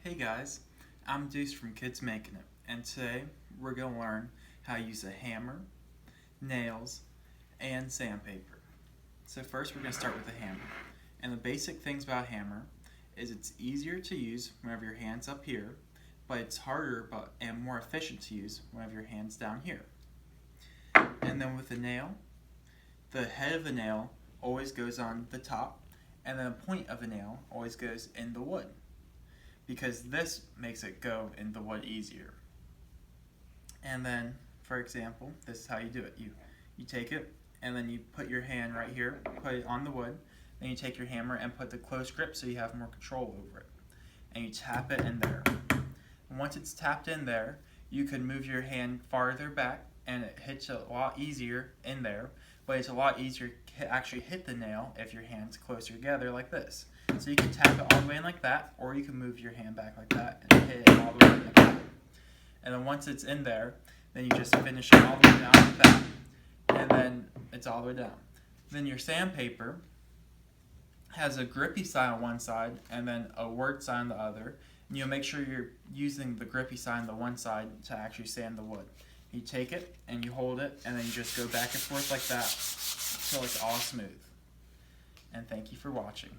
Hey guys, I'm Deuce from Kids Making It, and today we're going to learn how to use a hammer, nails, and sandpaper. So first we're going to start with the hammer. And the basic things about a hammer is it's easier to use whenever your hand's up here, but it's harder and more efficient to use whenever your hand's down here. And then with the nail, the head of the nail always goes on the top, and then the point of the nail always goes in the wood, because this makes it go in the wood easier. And then, for example, this is how you do it. You take it, and then you put your hand right here, put it on the wood, then you take your hammer and put the close grip so you have more control over it. And you tap it in there. And once it's tapped in there, you can move your hand farther back, and it hits a lot easier in there, but it's a lot easier to actually hit the nail if your hand's closer together like this. So you can tap it all the way in like that, or you can move your hand back like that and hit it all the way like that. And then once it's in there, then you just finish it all the way down like that, and then it's all the way down. Then your sandpaper has a grippy side on one side and then a word side on the other. And you'll make sure you're using the grippy side on the one side to actually sand the wood. You take it and you hold it, and then you just go back and forth like that until it's all smooth. And thank you for watching.